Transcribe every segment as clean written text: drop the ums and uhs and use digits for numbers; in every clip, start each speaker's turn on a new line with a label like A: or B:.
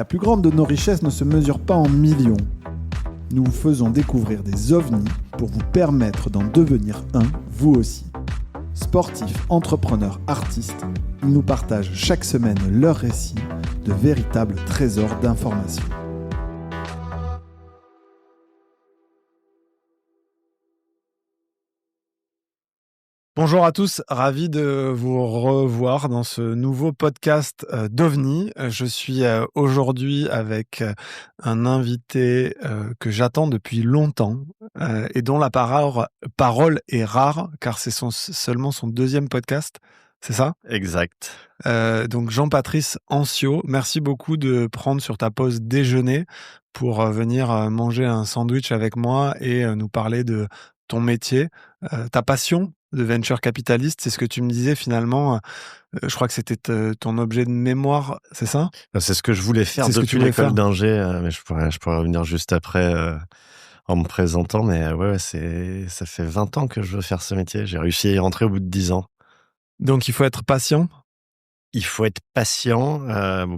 A: La plus grande de nos richesses ne se mesure pas en millions. Nous vous faisons découvrir des ovnis pour vous permettre d'en devenir un, vous aussi. Sportifs, entrepreneurs, artistes, ils nous partagent chaque semaine leurs récits de véritables trésors d'informations. Bonjour à tous, ravi de vous revoir dans ce nouveau podcast d'OVNI. Je suis aujourd'hui avec un invité que j'attends depuis longtemps et dont la parole est rare car c'est seulement son deuxième podcast, c'est ça ?
B: Exact.
A: Donc Jean-Patrice Ancio, merci beaucoup de prendre sur ta pause déjeuner pour venir manger un sandwich avec moi et nous parler de ton métier, ta passion de venture capitaliste, c'est ce que tu me disais finalement. Je crois que c'était ton objet de mémoire, c'est ça ?
B: C'est ce que je voulais faire depuis l'école d'ingé, mais je pourrais revenir juste après en me présentant. Mais ouais, ça fait 20 ans que je veux faire ce métier. J'ai réussi à y rentrer au bout de 10 ans.
A: Donc il faut être patient ?
B: Il faut être patient.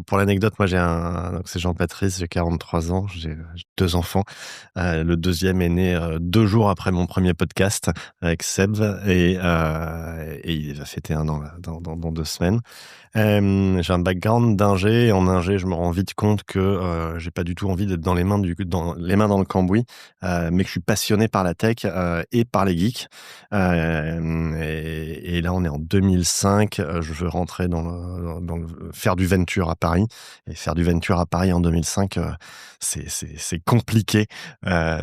B: Pour l'anecdote, moi donc c'est Jean-Patrice, j'ai 43 ans, j'ai 2 enfants. Le deuxième est né 2 jours après mon premier podcast avec Seb et il va fêter 1 an là, dans 2 semaines. J'ai un background d'ingé et en ingé, je me rends vite compte que j'ai pas du tout envie d'être dans les mains dans le cambouis, mais que je suis passionné par la tech et par les geeks. Et là, on est en 2005. Je veux rentrer faire du venture à Paris. Et faire du venture à Paris en 2005, c'est compliqué.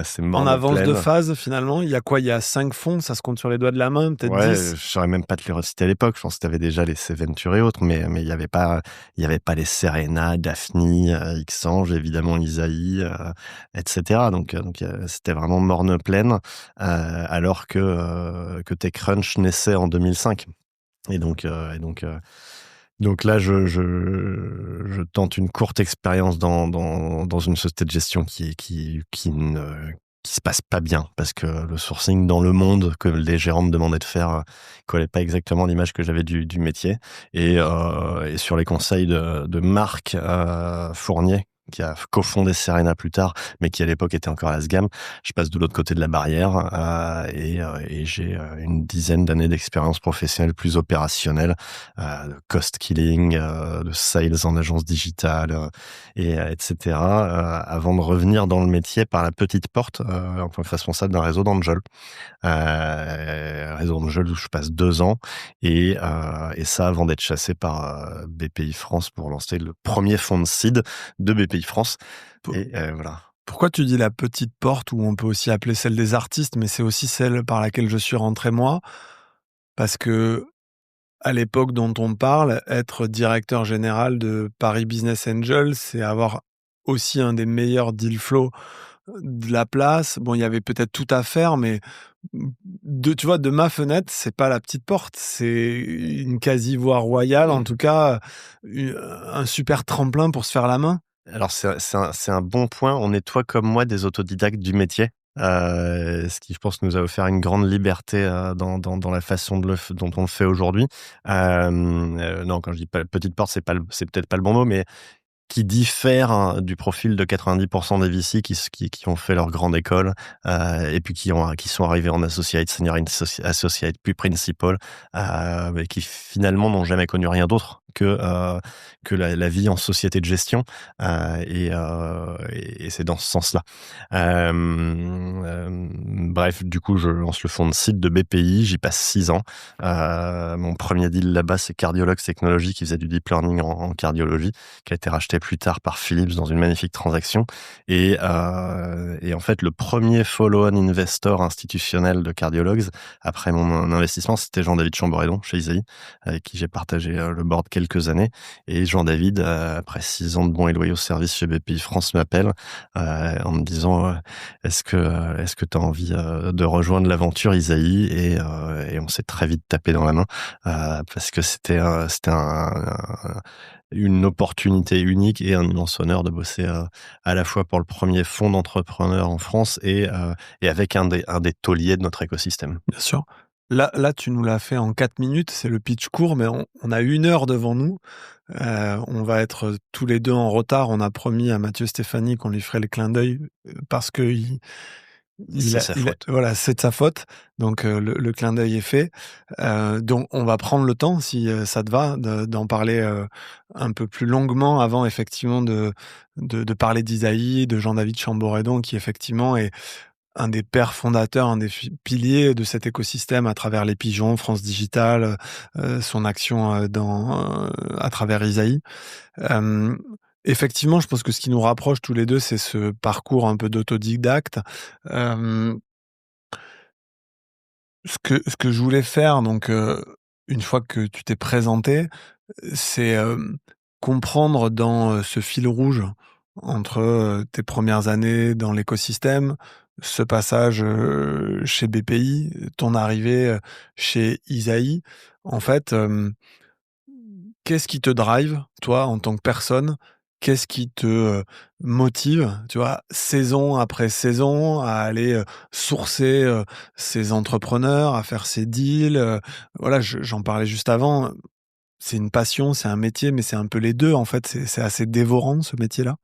B: C'est mort
A: en
B: de
A: avance
B: plaine.
A: De phase, finalement, il y a quoi ? Il y a 5 fonds, ça se compte sur les doigts de la main, peut-être 10 ?
B: Je saurais même pas te les reciter à l'époque. Je pense que tu avais déjà les C-Venture et autres, mais il y avait pas les Serena, Daphne, Xange, évidemment Isaïe, etc. Donc c'était vraiment morne pleine, alors que TechCrunch naissait en 2005. Et donc là, je tente une courte expérience dans une société de gestion qui se passe pas bien, parce que le sourcing dans le monde que les gérants me demandaient de faire collait pas exactement l'image que j'avais du métier. Et sur les conseils de Marc Fournier, qui a cofondé Serena plus tard, mais qui à l'époque était encore à SGAM, je passe de l'autre côté de la barrière et j'ai une dizaine d'années d'expérience professionnelle plus opérationnelle, de cost killing, de sales en agence digitale, etc. Avant de revenir dans le métier par la petite porte en tant que responsable d'un réseau d'Angel. Réseau d'Angel où je passe 2 ans et ça avant d'être chassé par BPI France pour lancer le premier fonds de seed de BPI France. Et voilà.
A: Pourquoi tu dis la petite porte, ou on peut aussi appeler celle des artistes, mais c'est aussi celle par laquelle je suis rentré moi, parce que à l'époque dont on parle, être directeur général de Paris Business Angel, c'est avoir aussi un des meilleurs deal flow de la place. Bon, il y avait peut-être tout à faire, mais tu vois, de ma fenêtre, c'est pas la petite porte, c'est une quasi-voie royale, en tout cas, un super tremplin pour se faire la main.
B: Alors c'est un bon point. On est, toi comme moi, des autodidactes du métier. Ce qui, je pense, nous a offert une grande liberté dans la façon dont on le fait aujourd'hui. Non, quand je dis pas petite porte, c'est peut-être pas le bon mot, mais qui diffère du profil de 90% des VC qui ont fait leur grande école et puis qui sont arrivés en associate, senior associate, puis principal, mais qui finalement n'ont jamais connu rien d'autre que la vie en société de gestion, et c'est dans ce sens-là. Bref, du coup, je lance le fonds de seed de BPI, j'y passe 6 ans. Mon premier deal là-bas, c'est Cardiologues Technologies qui faisait du deep learning en cardiologie, qui a été racheté plus tard par Philips dans une magnifique transaction. Et en fait, le premier follow-on investor institutionnel de Cardiologues, après mon investissement, c'était Jean-David Chamboredon chez Isaïe, avec qui j'ai partagé le board quelques années. Et Jean-David, après 6 ans de bons et loyaux services chez BPI France, m'appelle en me disant est-ce que tu as envie de rejoindre l'aventure Isaïe, et on s'est très vite tapé dans la main parce que c'était une opportunité unique et un immense honneur de bosser à la fois pour le premier fonds d'entrepreneurs en France et avec un des tauliers de notre écosystème.
A: Bien sûr. Là, tu nous l'as fait en 4 minutes, c'est le pitch court, mais on a 1 heure devant nous. On va être tous les 2 en retard. On a promis à Mathieu Stéphanie qu'on lui ferait le clin d'œil, parce qu'il
B: C'est sa faute.
A: voilà, c'est de sa faute. Donc le clin d'œil est fait. Donc on va prendre le temps, si, ça te va, d'en parler, un peu plus longuement avant effectivement de parler d'Isaïe, de Jean-David Chamboredon qui effectivement est un des pères fondateurs, un des piliers de cet écosystème à travers Les Pigeons, France Digital, son action, à travers Isaïe. Hem, Effectivement, je pense que ce qui nous rapproche tous les 2, c'est ce parcours un peu d'autodidacte. Hem, ce que je voulais faire donc, une fois que tu t'es présenté, c'est, comprendre dans, ce fil rouge entre, tes premières années dans l'écosystème, ce passage, chez BPI, ton arrivée, chez Isaïe. En fait, qu'est-ce qui te drive, toi, en tant que personne? Qu'est-ce qui te, motive, tu vois, saison après saison, à aller, sourcer, ces entrepreneurs, à faire ces deals, voilà, j'en parlais juste avant, c'est une passion, c'est un métier, mais c'est un peu les 2 en fait, c'est assez dévorant ce métier-là?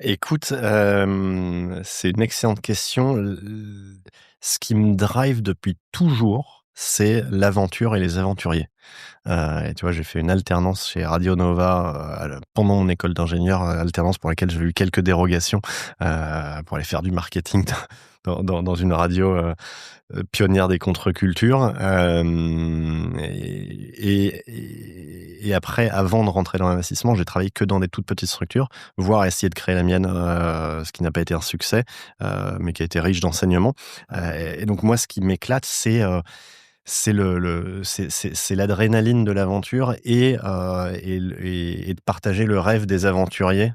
B: Écoute, c'est une excellente question. Ce qui me drive depuis toujours, c'est l'aventure et les aventuriers. Et tu vois, j'ai fait une alternance chez Radio Nova, pendant mon école d'ingénieur, alternance pour laquelle j'ai eu quelques dérogations, pour aller faire du marketing dans une radio, pionnière des contre-cultures. Et après, avant de rentrer dans l'investissement, j'ai travaillé que dans des toutes petites structures, voire essayer de créer la mienne, ce qui n'a pas été un succès, mais qui a été riche d'enseignements. Et donc moi, ce qui m'éclate, c'est l'adrénaline de l'aventure et de partager le rêve des aventuriers,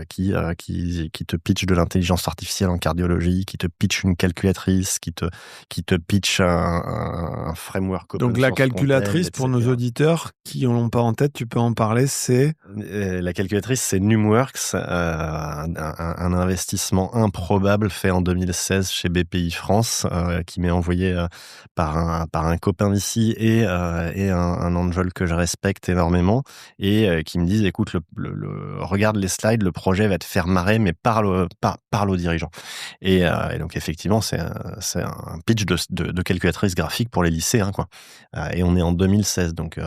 B: qui te pitchent de l'intelligence artificielle en cardiologie, qui te pitchent une calculatrice, qui te pitchent un framework
A: Donc
B: open
A: la
B: source front-end,
A: calculatrice, pour nos
B: etc.
A: auditeurs qui en ont pas en tête, tu peux en parler, c'est?
B: La calculatrice, c'est Numworks, un investissement improbable fait en 2016 chez BPI France, qui m'est envoyé par un copain d'ici et un angel que je respecte énormément et qui me disent: «Écoute, regarde les slides, le projet va te faire marrer, mais parle aux dirigeants». Et donc effectivement, c'est un pitch de calculatrice graphique pour les lycéens, quoi. Et on est en 2016, donc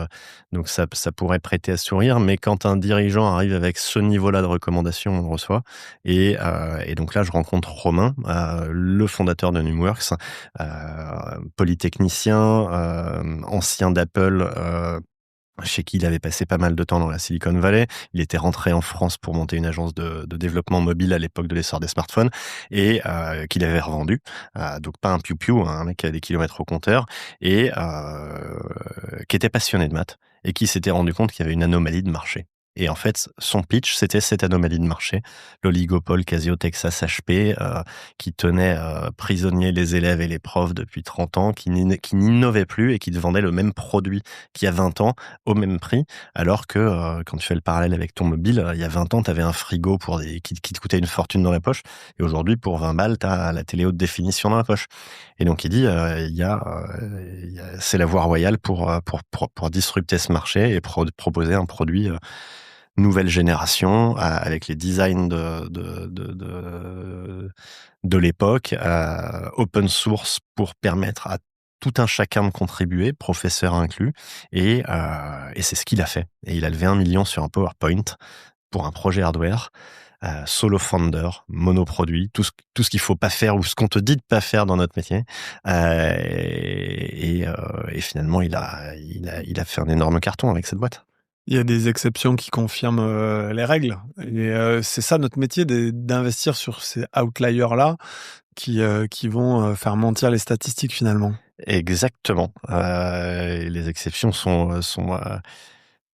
B: ça pourrait prêter à sourire, mais quand un dirigeant arrive avec ce niveau-là de recommandation, on le reçoit. Et donc là, je rencontre Romain, le fondateur de Numworks, polytechnicien, ancien d'Apple, chez qui il avait passé pas mal de temps dans la Silicon Valley. Il était rentré en France pour monter une agence de développement mobile à l'époque de l'essor des smartphones et qu'il avait revendu. Donc pas un piou-piou, hein, un mec qui a des kilomètres au compteur et qui était passionné de maths et qui s'était rendu compte qu'il y avait une anomalie de marché. Et en fait, son pitch, c'était cette anomalie de marché, l'oligopole Casio-Texas HP, qui tenait prisonniers les élèves et les profs depuis 30 ans, qui n'innovait plus et qui te vendait le même produit qu'il y a 20 ans au même prix, alors que quand tu fais le parallèle avec ton mobile, il y a 20 ans, tu avais un frigo qui te coûtait une fortune dans la poche, et aujourd'hui, pour 20 balles, tu as la télé haute définition dans la poche. Et donc, il dit, c'est la voie royale pour disrupter ce marché et proposer un produit nouvelle génération, avec les designs de l'époque, open source pour permettre à tout un chacun de contribuer, professeur inclus, et c'est ce qu'il a fait. Et il a levé 1 million sur un PowerPoint pour un projet hardware, solo founder, monoproduit, tout ce qu'il faut pas faire ou ce qu'on te dit de pas faire dans notre métier. Et finalement, il a fait un énorme carton avec cette boîte.
A: Il y a des exceptions qui confirment, les règles et c'est ça notre métier d'investir sur ces outliers-là qui vont, faire mentir les statistiques finalement.
B: Exactement. Les exceptions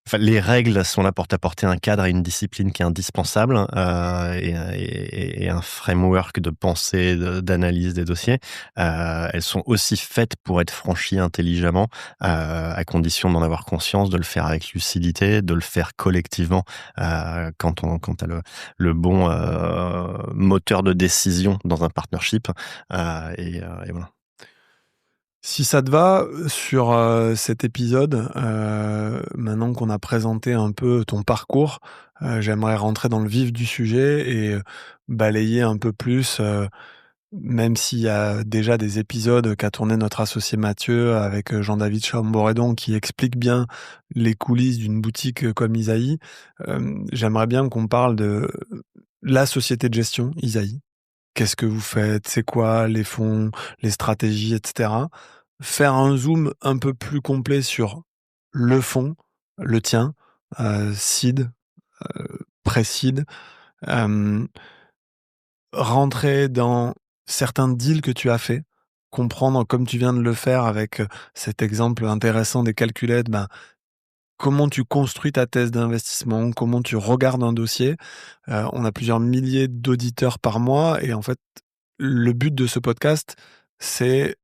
B: enfin, les règles sont là pour t'apporter un cadre et une discipline qui est indispensable, et un framework de pensée, d'analyse des dossiers. Elles sont aussi faites pour être franchies intelligemment, à condition d'en avoir conscience, de le faire avec lucidité, de le faire collectivement, quand tu as le bon moteur de décision dans un partnership. Et voilà.
A: Si ça te va, sur, cet épisode, maintenant qu'on a présenté un peu ton parcours, j'aimerais rentrer dans le vif du sujet et balayer un peu plus, même s'il y a déjà des épisodes qu'a tourné notre associé Mathieu avec, Jean-David Chamboredon qui explique bien les coulisses d'une boutique, comme Isaïe. J'aimerais bien qu'on parle de la société de gestion Isaïe. Qu'est-ce que vous faites? C'est quoi les fonds, les stratégies, et cetera? Faire un zoom un peu plus complet sur le fonds, le tien, seed, pré-seed, hem, rentrer dans certains deals que tu as faits, comprendre comme tu viens de le faire avec, cet exemple intéressant des calculettes, ben, comment tu construis ta thèse d'investissement, comment tu regardes un dossier. On a plusieurs milliers d'auditeurs par mois et en fait, le but de ce podcast, c'est,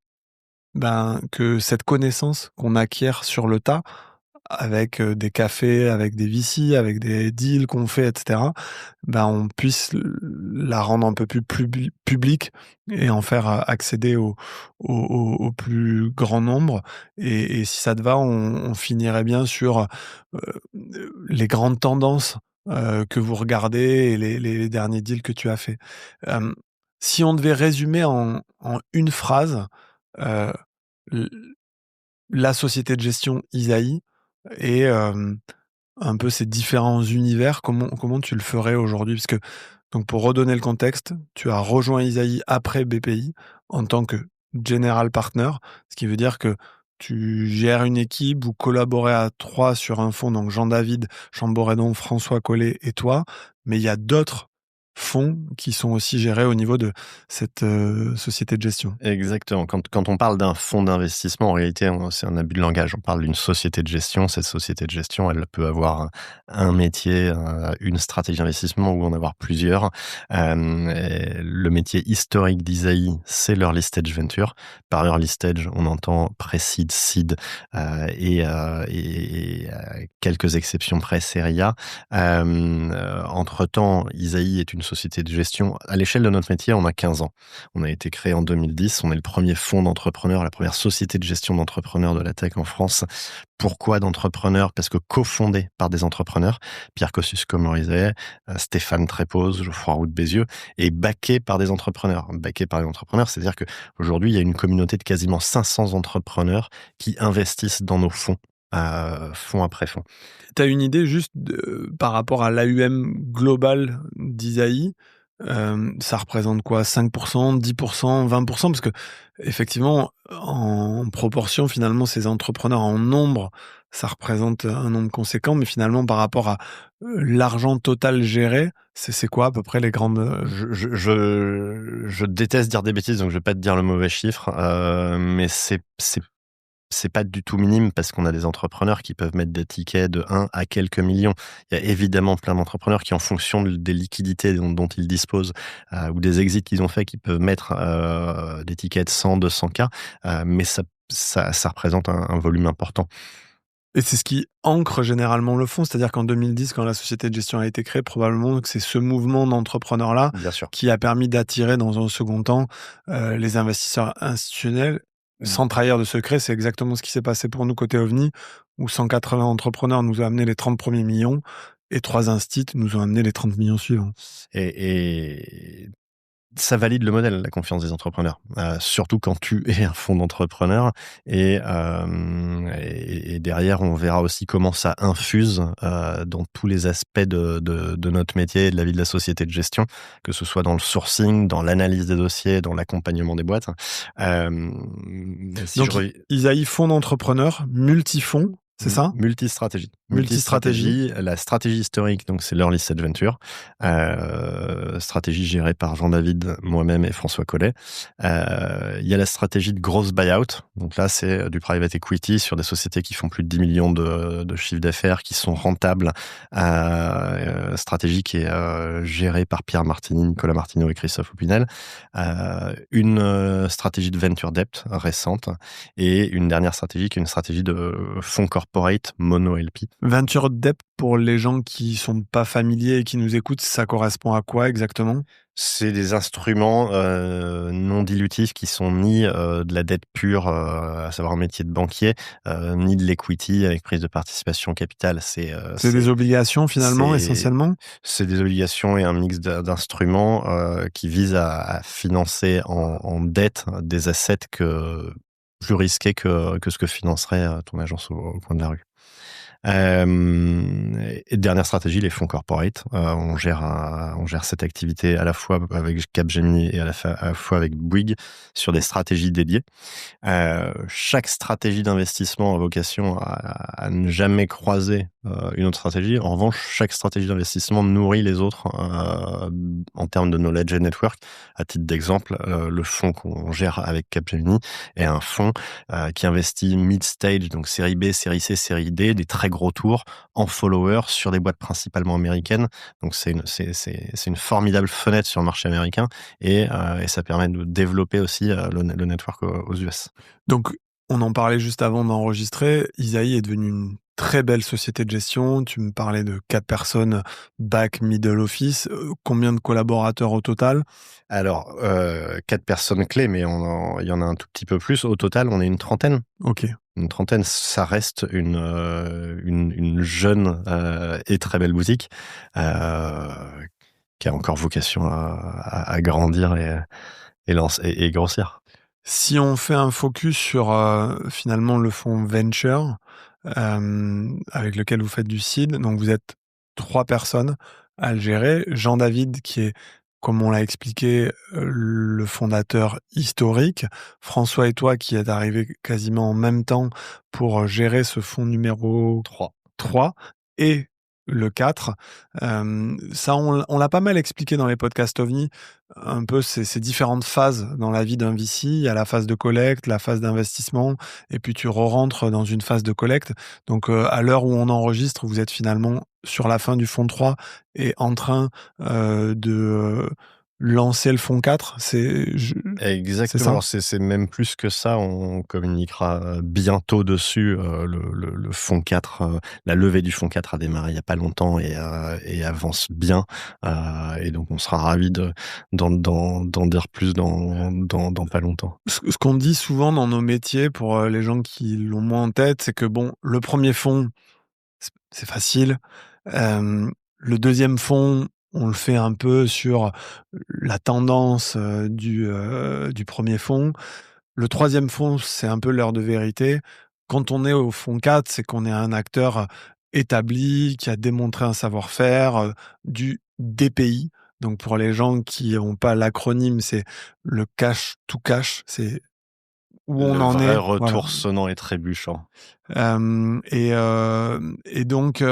A: ben, que cette connaissance qu'on acquiert sur le tas, avec, des cafés, avec des VC, avec des deals qu'on fait et cetera, ben, on puisse la rendre un peu plus publique et en faire, accéder au plus grand nombre et si ça te va, on finirait bien sur, les grandes tendances, que vous regardez et les derniers deals que tu as faits. Hem, Si on devait résumer en une phrase, heu, l la société de gestion Isaïe et un peu ces différents univers, comment tu le ferais aujourd'hui? Parce que donc pour redonner le contexte, tu as rejoint Isaïe après BPI en tant que general partner, ce qui veut dire que tu gères une équipe, vous collaborez à 3 sur un fonds, donc Jean-David Chamboredon, François Collet et toi, mais il y a d'autres fonds qui sont aussi gérés au niveau de cette, société de gestion.
B: Exactement. Quand on parle d'un fonds d'investissement, en réalité, c'est un abus de langage. On parle d'une société de gestion. Cette société de gestion, elle peut avoir un métier, une stratégie d'investissement ou en avoir plusieurs. Et le métier historique d'Isaïe, c'est l'early stage venture. Par early stage, on entend pré-seed, seed, quelques exceptions près, série A. Entre-temps, Isaïe est une société de gestion. À l'échelle de notre métier, on a 15 ans. On a été créé en 2010. On est le premier fonds d'entrepreneurs, la première société de gestion d'entrepreneurs de la tech en France. Pourquoi d'entrepreneurs? Parce que cofondé par des entrepreneurs, Pierre Kosciusko-Morizet, Stéphane Trépoz, Geoffroy Roux de Bézieux, et backé par des entrepreneurs. Backé par des entrepreneurs, c'est-à-dire qu'aujourd'hui, il y a une communauté de quasiment 500 entrepreneurs qui investissent dans nos fonds, fonds après fonds.
A: Tu as une idée juste par rapport à l'AUM global d'Isaïe, ça représente quoi? 5%, 10%, 20%? Parce qu'effectivement, en proportion, finalement, ces entrepreneurs en nombre, ça représente un nombre conséquent, mais finalement, par rapport à, l'argent total géré, c'est quoi à peu près les grandes,
B: Je déteste dire des bêtises, donc je vais pas te dire le mauvais chiffre, mais c'est pas du tout minime parce qu'on a des entrepreneurs qui peuvent mettre des tickets de 1 à quelques millions. Il y a évidemment plein d'entrepreneurs qui, en fonction des liquidités dont ils disposent, ou des exits qu'ils ont fait, qui peuvent mettre des tickets de 100, 200K, mais ça représente un volume important.
A: et c'est ce qui ancre généralement le fonds? C'est-à-dire qu'en 2010, quand la société de gestion a été créée, probablement que c'est ce mouvement d'entrepreneurs-là
B: Bien sûr.
A: qui a permis d'attirer dans un second temps, les investisseurs institutionnels. Sans trahir de secret, c'est exactement ce qui s'est passé pour nous côté OVNI, où 180 entrepreneurs nous ont amené les 30 premiers millions et 3 instits nous ont amené les 30 millions suivants.
B: Et ça valide le modèle, la confiance des entrepreneurs, surtout quand tu es un fonds d'entrepreneurs et derrière, on verra aussi comment ça infuse, dans tous les aspects de notre métier et de la vie de la société de gestion, que ce soit dans le sourcing, dans l'analyse des dossiers, dans l'accompagnement des boîtes. Si je
A: Donc Isaïe, fonds d'entrepreneurs, multifonds, c'est ça?
B: Multistratégie.
A: Multistratégie.
B: La stratégie historique, donc c'est l'Early Stage Venture. Stratégie gérée par Jean-David, moi-même et François Collet. Il y a la stratégie de grosse buyout. Donc là, c'est du private equity sur des sociétés qui font plus de 10 millions de chiffre d'affaires, qui sont rentables. Stratégie qui est gérée par Pierre Martini, Nicolas Martineau et Christophe Opinel. Une stratégie de venture debt récente et une dernière stratégie qui est une stratégie de fonds corporate corporate mono LP.
A: Venture debt, pour les gens qui sont pas familiers et qui nous écoutent, ça correspond à quoi exactement?
B: C'est des instruments non dilutifs qui sont ni de la dette pure, à savoir un métier de banquier, ni de l'equity avec prise de participation au capital.
A: C'est des obligations finalement,
B: c'est
A: essentiellement?
B: c'est des obligations et un mix d'instruments qui visent à financer en dette des assets plus risqués que ce que financerait ton agence au coin de la rue. Et dernière stratégie, les fonds corporate. On gère cette activité à la fois avec Capgemini et à la fois avec Bouygues sur des stratégies dédiées. Chaque stratégie d'investissement a vocation à ne jamais croiser une autre stratégie. En revanche, chaque stratégie d'investissement nourrit les autres en termes de knowledge et network. À titre d'exemple, le fonds qu'on gère avec Capgemini est un fonds qui investit mid-stage, donc série B, série C, série D, des très gros tours en followers sur des boîtes principalement américaines. Donc c'est une formidable fenêtre sur le marché américain et ça permet de développer aussi le network aux US.
A: Donc, on en parlait juste avant d'enregistrer. Isaïe est devenue une très belle société de gestion. Tu me parlais de 4 personnes, back, middle office. Combien de collaborateurs au total?
B: Alors, 4 personnes clés, mais il y en a un tout petit peu plus. Au total, on est une trentaine.
A: Ok.
B: Une trentaine, ça reste une jeune et très belle boutique qui a encore vocation à grandir et grossir.
A: Si on fait un focus sur finalement le fonds Venture, avec lequel vous faites du seed, donc vous êtes 3 personnes à le gérer. Jean-David, qui est, comme on l'a expliqué, le fondateur historique. François et toi, qui êtes arrivés quasiment en même temps pour gérer ce fonds numéro 3 et le 4. Ça, on l'a pas mal expliqué dans les podcasts OVNI, un peu ces différentes phases dans la vie d'un VC. Il y a la phase de collecte, la phase d'investissement, et puis tu re-rentres dans une phase de collecte. Donc, à l'heure où on enregistre, vous êtes finalement sur la fin du fonds 3 et en train de lancer le fonds 4. C'est
B: Exactement.
A: ça?
B: Alors c'est même plus que ça. On communiquera bientôt dessus. Le fonds 4, la levée du fonds 4 a démarré il y a pas longtemps et avance bien. Et donc on sera ravis d'en dire plus dans pas longtemps.
A: Ce qu'on dit souvent dans nos métiers, pour les gens qui l'ont moins en tête, c'est que bon, le premier fonds, c'est facile. Le deuxième fonds, on le fait un peu sur la tendance du premier fonds. Le troisième fonds, c'est un peu l'heure de vérité. Quand on est au fonds 4, c'est qu'on est un acteur établi, qui a démontré un savoir-faire, du DPI. Donc pour les gens qui n'ont pas l'acronyme, c'est le cash to cash, c'est où on
B: Le
A: en
B: vrai
A: est. Voilà.
B: retour sonnant et trébuchant.
A: Et donc,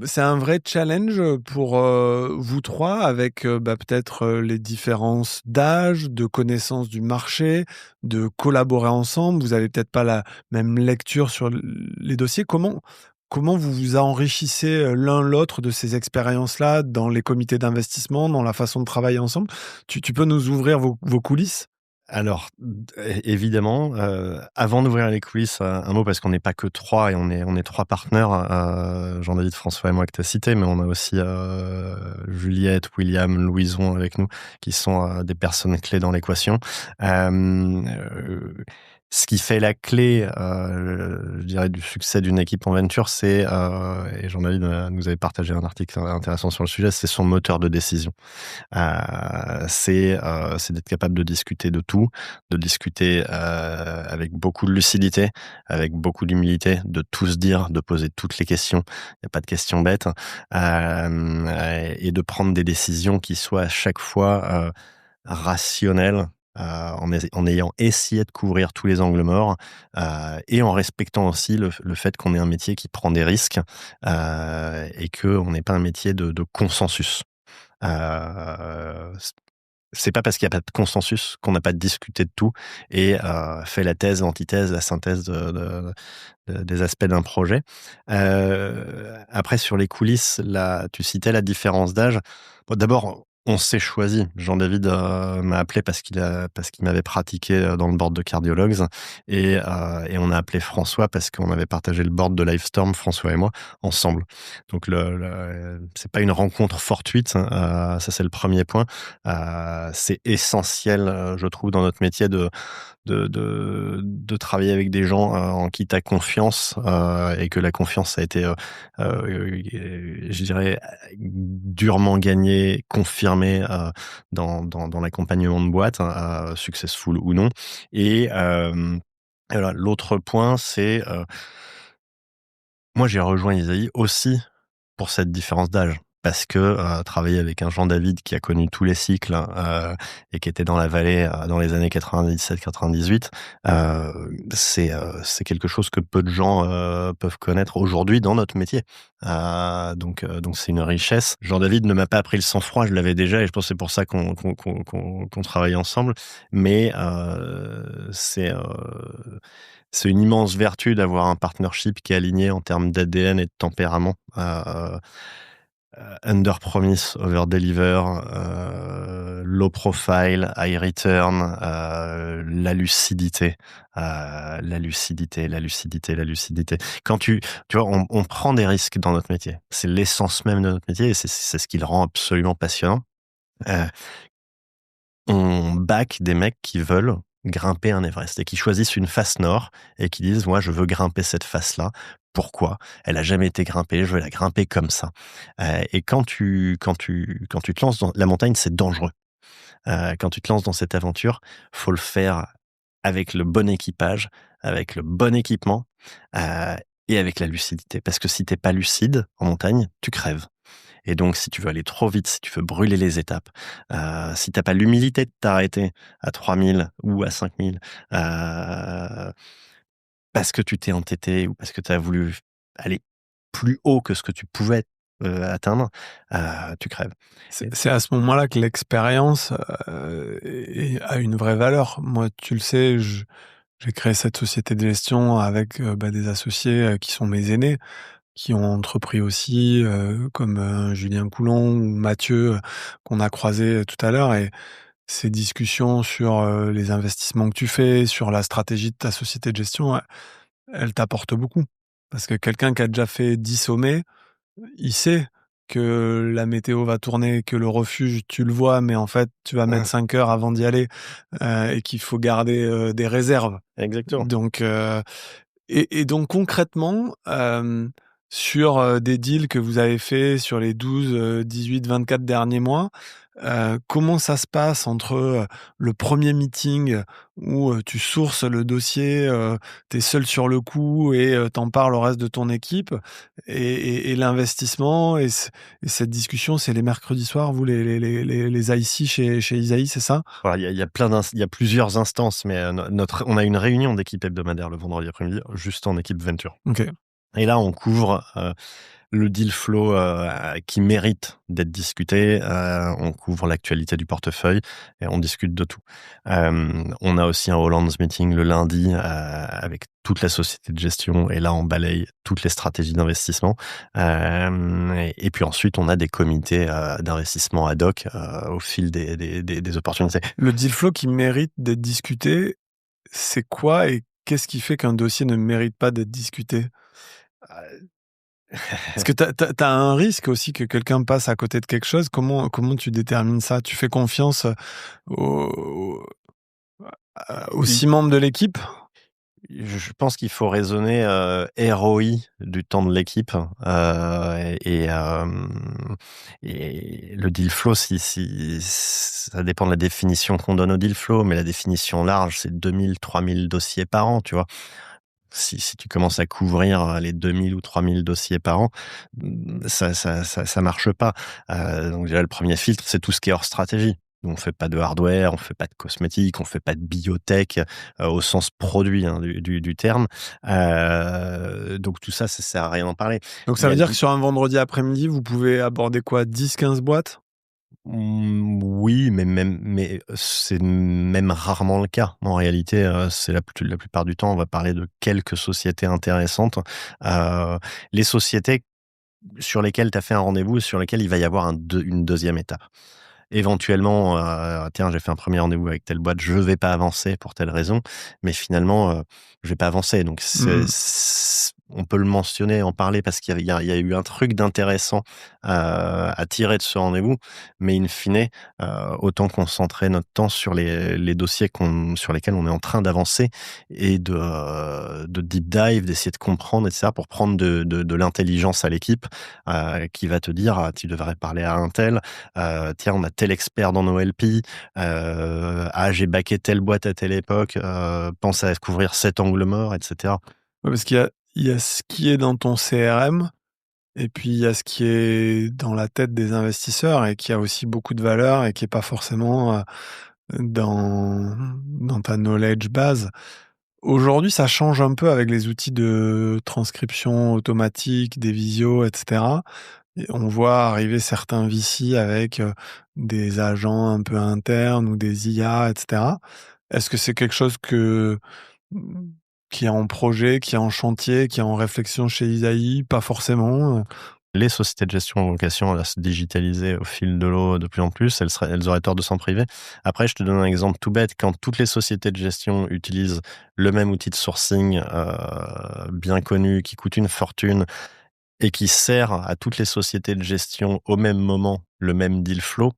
A: c'est un vrai challenge pour vous trois, avec peut-être les différences d'âge, de connaissance du marché, de collaborer ensemble. Vous avez peut-être pas la même lecture sur les dossiers. Comment vous vous enrichissez l'un l'autre de ces expériences-là dans les comités d'investissement, dans la façon de travailler ensemble? Tu peux nous ouvrir vos coulisses?
B: Alors, évidemment, avant d'ouvrir les coulisses, un mot parce qu'on n'est pas que 3 et on est 3 partenaires, Jean-David, François et moi que tu as cité, mais on a aussi Juliette, William, Louison avec nous qui sont des personnes clés dans l'équation. Ce qui fait la clé, je dirais, du succès d'une équipe en venture, c'est, et Jean-David nous avait partagé un article intéressant sur le sujet, c'est son moteur de décision. C'est d'être capable de discuter de tout, de discuter avec beaucoup de lucidité, avec beaucoup d'humilité, de tout se dire, de poser toutes les questions. Il n'y a pas de questions bêtes, et de prendre des décisions qui soient à chaque fois rationnelles. En ayant essayé de couvrir tous les angles morts et en respectant aussi le fait qu'on ait un métier qui prend des risques et qu'on n'est pas un métier de consensus. C'est pas parce qu'il n'y a pas de consensus qu'on n'a pas discuté de tout et fait la thèse, l'antithèse, la synthèse des aspects d'un projet. Après, sur les coulisses, tu citais la différence d'âge. Bon, d'abord, On s'est choisi. Jean-David m'a appelé parce qu'il m'avait pratiqué dans le board de Cardiologues et on a appelé François parce qu'on avait partagé le board de Livestorm, François et moi, ensemble. Donc c'est pas une rencontre fortuite, hein, ça c'est le premier point. C'est essentiel, je trouve, dans notre métier de travailler avec des gens en qui tu as confiance et que la confiance a été, je dirais, durement gagnée, confirmée dans l'accompagnement de boîte, successful ou non. Et voilà, l'autre point, c'est moi j'ai rejoint Isaïe aussi pour cette différence d'âge. Parce que travailler avec un Jean-David qui a connu tous les cycles et qui était dans la vallée dans les années 97-98, c'est quelque chose que peu de gens peuvent connaître aujourd'hui dans notre métier. Donc c'est une richesse. Jean-David ne m'a pas appris le sang-froid, je l'avais déjà et je pense que c'est pour ça qu'on travaille ensemble. Mais c'est une immense vertu d'avoir un partnership qui est aligné en termes d'ADN et de tempérament. Under promise, over deliver, low profile, high return, la lucidité, la lucidité, la lucidité, la lucidité. Quand tu vois, on prend des risques dans notre métier. C'est l'essence même de notre métier et c'est ce qui le rend absolument passionnant. Euh, on back des mecs qui veulent grimper un Everest et qui choisissent une face nord et qui disent moi je veux grimper cette face-là. Pourquoi? Elle a jamais été grimpée, je vais la grimper comme ça. Et quand tu te lances dans la montagne, c'est dangereux. Quand tu te lances dans cette aventure, faut le faire avec le bon équipage, avec le bon équipement et avec la lucidité. Parce que si t'es pas lucide en montagne, tu crèves. Et donc, si tu veux aller trop vite, si tu veux brûler les étapes, si t'as pas l'humilité de t'arrêter à 3000 ou à 5000, parce que tu t'es entêté ou parce que tu as voulu aller plus haut que ce que tu pouvais atteindre, tu crèves.
A: C'est à ce moment-là que l'expérience a une vraie valeur. Moi, tu le sais, j'ai créé cette société de gestion avec des associés qui sont mes aînés, qui ont entrepris aussi, comme Julien Coulon ou Mathieu, qu'on a croisé tout à l'heure. Et ces discussions sur les investissements que tu fais, sur la stratégie de ta société de gestion, elles t'apportent beaucoup. Parce que quelqu'un qui a déjà fait 10 sommets, il sait que la météo va tourner, que le refuge, tu le vois, mais en fait, tu vas mettre 5 heures avant d'y aller, et qu'il faut garder des réserves.
B: Exactement.
A: Donc, et donc concrètement, sur des deals que vous avez faits sur les 12, 18, 24 derniers mois, comment ça se passe entre le premier meeting où tu sources le dossier, tu es seul sur le coup et tu parles au reste de ton équipe et l'investissement et cette discussion, c'est les mercredis soirs, vous les IC chez Isaïe, c'est ça?
B: Voilà, il y a plusieurs instances, mais on a une réunion d'équipe hebdomadaire le vendredi après-midi, juste en équipe Venture.
A: OK.
B: Et là, on couvre le deal flow qui mérite d'être discuté. On couvre l'actualité du portefeuille et on discute de tout. On a aussi un Hollands meeting le lundi avec toute la société de gestion et là, on balaye toutes les stratégies d'investissement. Et puis ensuite, on a des comités d'investissement ad hoc au fil des opportunités.
A: Le deal flow qui mérite d'être discuté, c'est quoi et qu'est-ce qui fait qu'un dossier ne mérite pas d'être discuté? Parce que tu as un risque aussi que quelqu'un passe à côté de quelque chose. Comment tu détermines ça? Tu fais confiance aux aux 6 membres de l'équipe?
B: Je pense qu'il faut raisonner ROI du temps de l'équipe et le deal flow, si ça dépend de la définition qu'on donne au deal flow, mais la définition large, c'est 2000-3000 dossiers par an, tu vois. Si tu commences à couvrir les 2000 ou 3000 dossiers par an, ça marche pas. Donc déjà, le premier filtre, c'est tout ce qui est hors stratégie. On fait pas de hardware, on fait pas de cosmétiques, on fait pas de biotech au sens produit du terme. Donc tout ça, ça sert à rien d'en parler.
A: Donc ça veut dire que sur un vendredi après-midi, vous pouvez aborder quoi? 10-15 boîtes?
B: Oui, mais c'est même rarement le cas. En réalité, c'est la plupart du temps, on va parler de quelques sociétés intéressantes. Les sociétés sur lesquelles tu as fait un rendez-vous, sur lesquelles il va y avoir une deuxième étape. éventuellement, tiens, j'ai fait un premier rendez-vous avec telle boîte, je vais pas avancer pour telle raison, mais finalement, je vais pas avancer. Donc
A: Mmh.
B: on peut le mentionner, en parler parce qu'il y a eu un truc d'intéressant, à tirer de ce rendez-vous, mais in fine, autant concentrer notre temps sur les dossiers sur lesquels on est en train d'avancer et de deep dive, d'essayer de comprendre et cetera pour prendre de l'intelligence à l'équipe, qui va te dire: «Ah, tu devrais parler à un tel, tiens, on a tel expert dans nos LP, ah, j'ai backé telle boîte à telle époque, pense à couvrir cet angle mort» et cetera.
A: Ouais, parce qu'il y a ce qui est dans ton CRM et puis il y a ce qui est dans la tête des investisseurs et qui a aussi beaucoup de valeur et qui est pas forcément, dans ta knowledge base. Aujourd'hui, ça change un peu avec les outils de transcription automatique, des visios et cetera. Et on voit arriver certains VC avec, des agents un peu internes ou des IA et cetera. Est-ce que c'est quelque chose mmh, qui est en projet, qui est en chantier, qui est en réflexion chez Isaïe? Pas forcément.
B: Les sociétés de gestion ont vocation à se digitaliser au fil de l'eau de plus en plus. Elles auraient tort de s'en priver. Après, je te donne un exemple tout bête. Quand toutes les sociétés de gestion utilisent le même outil de sourcing, bien connu, qui coûte une fortune et qui sert à toutes les sociétés de gestion au même moment, le même deal flow,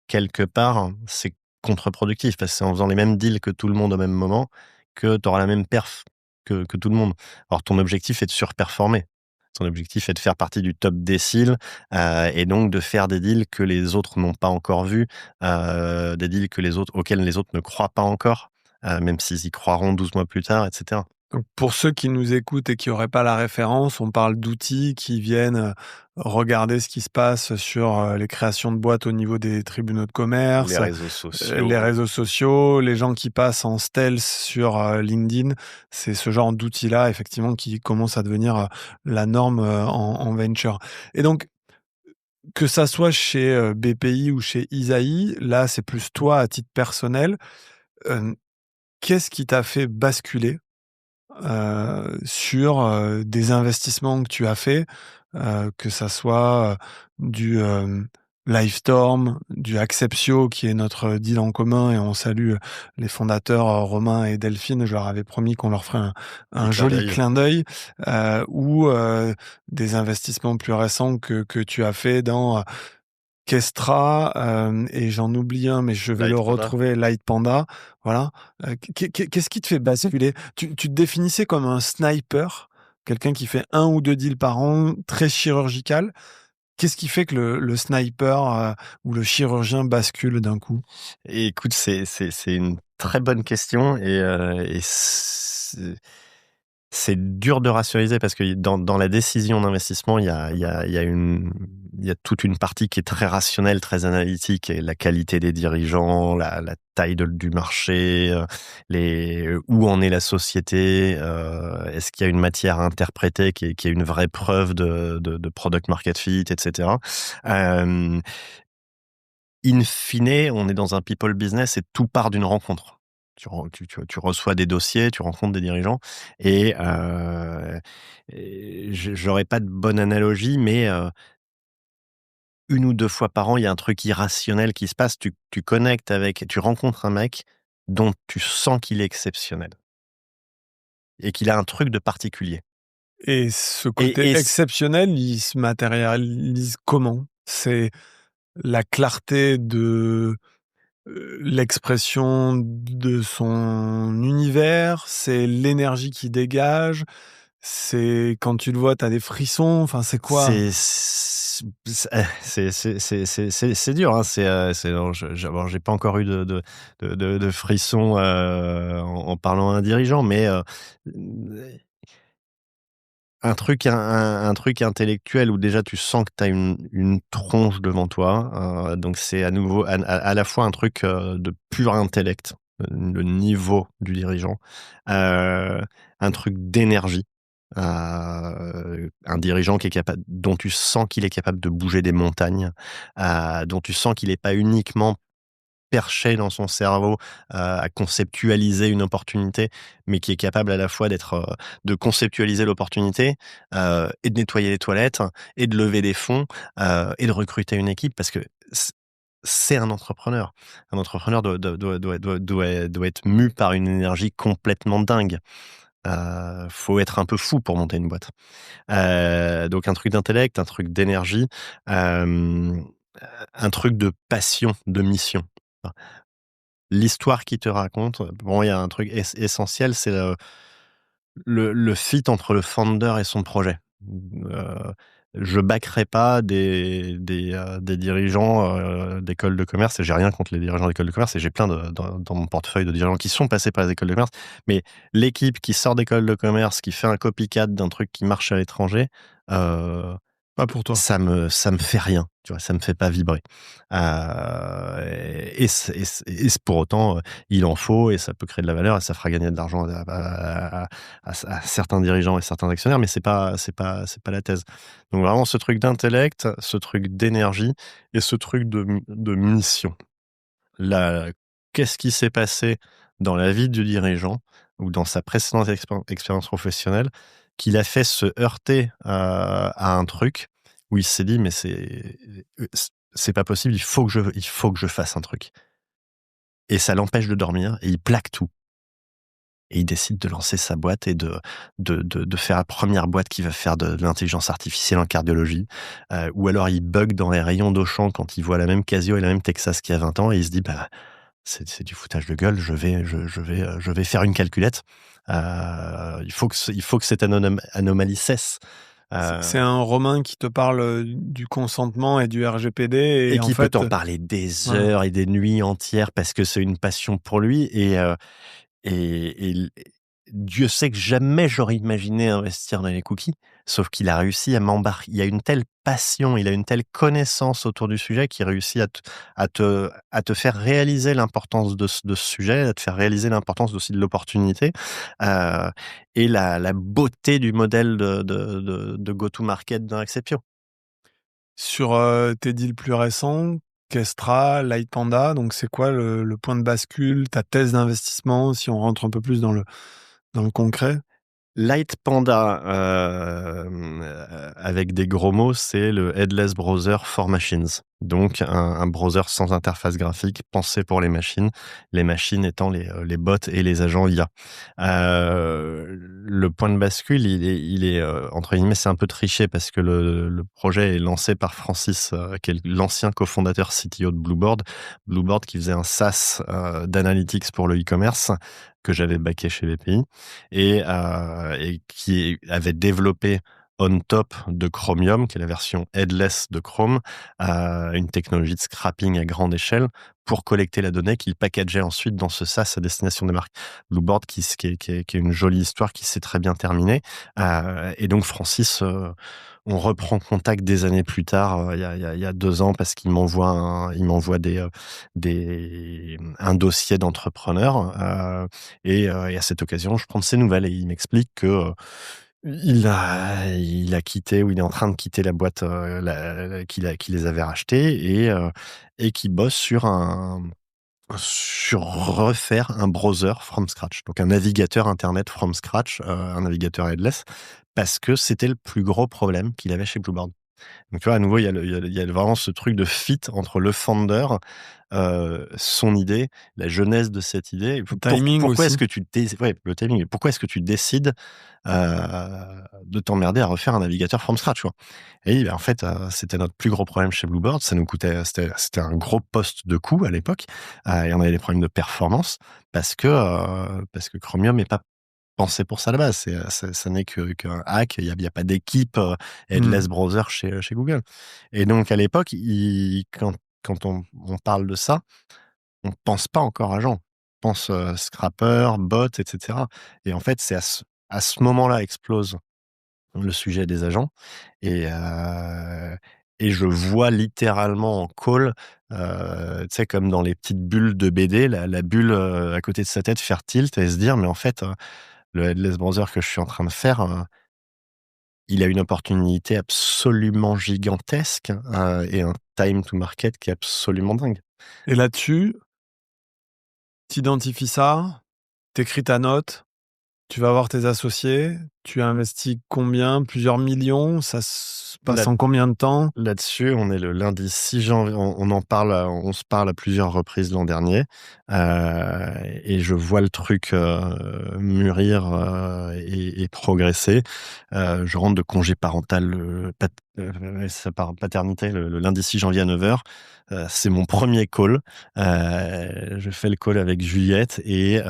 B: quelque part, c'est contre-productif parce que c'est en faisant les mêmes deals que tout le monde au même moment que tu auras la même perf que tout le monde. Alors ton objectif est de surperformer. Ton objectif est de faire partie du top décile, et donc de faire des deals que les autres n'ont pas encore vus, des deals auxquels les autres ne croient pas encore, même s'ils y croiront 12 mois plus tard, et cetera.
A: Donc pour ceux qui nous écoutent et qui auraient pas la référence, on parle d'outils qui viennent, regarder ce qui se passe sur, les créations de boîtes au niveau des tribunaux de
B: Les
A: commerce,
B: réseaux
A: les
B: sociaux,
A: réseaux sociaux, les gens qui passent en stealth sur, LinkedIn. C'est ce genre d'outils-là effectivement qui commence à devenir, la norme, en venture et donc que ça soit chez, BPI ou chez Isaïe, là, c'est plus toi à titre personnel. Hem, Qu'est-ce qui t'a fait basculer sur, des investissements que tu as faits, que ça soit, du, Livestorm, du Acceptio qui est notre deal en commun et on salue, les fondateurs, Romain et Delphine. Je leur avais promis qu'on leur ferait
B: petit
A: un
B: clin
A: joli
B: d'œil.
A: clin d'œil, ou, des investissements plus récents que tu as fait dans, Kestra, et j'en oublie un, mais je vais le
B: Light Panda.
A: retrouver, Light Panda, voilà. Qu'est-ce qui te fait basculer? Tu te définissais comme un sniper, quelqu'un qui fait un ou 2 deals par an, très chirurgical. Qu'est-ce qui fait que le sniper, ou le chirurgien bascule d'un coup?
B: Et écoute, c'est une très bonne question et c'est dur de rationaliser parce que dans la décision d'investissement, il y a toute une partie qui est très rationnelle, très analytique et la qualité des dirigeants, la taille du marché, où en est la société, est-ce qu'il y a une matière à interpréter qui est une vraie preuve de product market fit, et cetera. In fine, on est dans un people business et tout part d'une rencontre. Tu reçois des dossiers, tu rencontres des dirigeants et j'aurais pas de bonne analogie, mais 1 ou 2 fois par an, il y a un truc irrationnel qui se passe. Tu rencontres un mec dont tu sens qu'il est exceptionnel et qu'il a un truc de particulier
A: Et ce côté
B: et
A: exceptionnel, il se matérialise comment? C'est la clarté de l'expression de son univers, c'est l'énergie qu'il dégage, c'est quand tu le vois, tu as des frissons, enfin, c'est quoi?
B: C'est dur, hein, alors j'ai pas encore eu de frissons, en parlant à un dirigeant, mais un truc intellectuel où déjà tu sens que tu as une tronche devant toi, donc c'est à nouveau à la fois un truc, de pur intellect, le niveau du dirigeant, heu, un truc d'énergie, un dirigeant qui est capable dont tu sens qu'il est capable de bouger des montagnes, dont tu sens qu'il est pas uniquement perché dans son cerveau, à conceptualiser une opportunité, mais qui est capable à la fois de conceptualiser l'opportunité, et de nettoyer les toilettes et de lever des fonds, et de recruter une équipe parce que c'est un entrepreneur. Un entrepreneur doit être mu par une énergie complètement dingue. Faut être un peu fou pour monter une boîte. Donc un truc d'intellect, un truc d'énergie, hem, un truc de passion, de mission. Enfin, l'histoire qu'il te raconte, bon, il y a un truc essentiel, c'est le fit entre le founder et son projet. Je backerai pas des dirigeants, d'écoles de commerce, et j'ai rien contre les dirigeants d'écoles de commerce, et j'ai plein dans mon portefeuille de dirigeants qui sont passés par les écoles de commerce. Mais l'équipe qui sort d'école de commerce, qui fait un copycat d'un truc qui marche à l'étranger, heu
A: Pas pour toi.
B: ça me fait rien, tu vois? Ça me fait pas vibrer. Et pour autant, il en faut, et ça peut créer de la valeur, et ça fera gagner de l'argent à certains dirigeants et certains actionnaires, mais c'est pas la thèse. Donc vraiment ce truc d'intellect, ce truc d'énergie et ce truc de mission. La Qu'est-ce qui s'est passé dans la vie du dirigeant ou dans sa précédente expérience professionnelle qui l'a fait se heurter à un truc où il s'est dit: «Mais c'est pas possible, il faut que je fasse un truc», et ça l'empêche de dormir, et il plaque tout, et il décide de lancer sa boîte et de faire la première boîte qui va faire de l'intelligence artificielle en cardiologie. Ou alors il bug dans les rayons d'Auchan quand il voit la même Casio et la même Texas qu'il y a 20 ans, et il se dit: «Bah, c'est du foutage de gueule, je vais faire une calculette. Il faut que cette anomalie cesse».
A: C'est
B: Heu
A: un roman qui te parle, du consentement et du RGPD
B: et
A: et en
B: qui peut
A: fait,
B: t'en parler des
A: voilà.
B: heures et des nuits entières parce que c'est une passion pour lui, et Dieu sait que jamais j'aurais imaginé investir dans les cookies, sauf qu'il a réussi à m'embarquer. Il a une telle passion, il a une telle connaissance autour du sujet qu'il réussit à te faire réaliser l'importance de ce sujet, à te faire réaliser l'importance aussi de l'opportunité, heu et la beauté du modèle de go-to-market d'un Acceptio.
A: Sur, tes deals plus récents, Kestra, Lightpanda, donc c'est quoi le point de bascule, ta thèse d'investissement, si on rentre un peu plus dans le concret?
B: Light Panda, avec des gros mots, c'est le headless browser for machines. Donc un browser sans interface graphique, pensé pour les machines étant les bots et les agents IA. Le point de bascule, il est, entre guillemets, c'est un peu triché parce que le projet est lancé par Francis, qui est l'ancien cofondateur CTO de Blueboard. Blueboard qui faisait un SaaS, d'analytics pour le e-commerce, que j'avais backé chez BPI, et qui avait développé on top de Chromium, qui est la version headless de Chrome, une technologie de scrapping à grande échelle pour collecter la donnée qu'il packageait ensuite dans ce SaaS à destination des marques. Blueboard, qui est une jolie histoire qui s'est très bien terminée. Et donc Francis, on reprend contact des années plus tard, il y a 2 ans, parce qu'il m'envoie un dossier d'entrepreneur, et à cette occasion, je prends de ses nouvelles, et il m'explique que, il a quitté, ou il est en train de quitter la boîte, qui les avait rachetés, et qui bosse sur refaire un browser from scratch, donc un navigateur internet from scratch, un navigateur headless, parce que c'était le plus gros problème qu'il avait chez Blueboard. Donc tu vois, à nouveau, il y a vraiment ce truc de fit entre le founder, son idée, la jeunesse de cette idée.
A: Le timing
B: Pourquoi
A: aussi.
B: est-ce que ouais, le timing. Pourquoi est-ce que tu décides, de t'emmerder à refaire un navigateur from scratch, tu vois? Et en fait, c'était notre plus gros problème chez Blueboard. Ça nous coûtait, c'était un gros poste de coût à l'époque, et on avait des problèmes de performance parce que Chromium n'est pas pensé pour ça à la base. Ça n'est qu'un hack. Il y a pas d'équipe,
A: Mmh.
B: headless browser chez Google. Et donc à l'époque, quand on parle de ça, on pense pas encore agent. On pense, scrapper, bot, et cetera. Et en fait, c'est à ce moment-là explose le sujet des agents, et je vois littéralement en call, tu sais, comme dans les petites bulles de BD, la bulle, à côté de sa tête faire tilt et se dire: «Mais en fait, le headless browser que je suis en train de faire, il a une opportunité absolument gigantesque, et un time to market qui est absolument dingue».
A: Et là-dessus, tu identifies ça, tu écris ta note, Tu vas voir tes associés, tu investis combien? Plusieurs millions? Ça se passe
B: Là
A: en combien de temps?
B: Là-dessus, on est le lundi 6 janvier, on en parle, on se parle à plusieurs reprises l'an dernier, et je vois le truc, mûrir, et progresser. Je rentre de congé parental, paternité le lundi 6 janvier à 9h. C'est mon premier call. Je fais le call avec Juliette et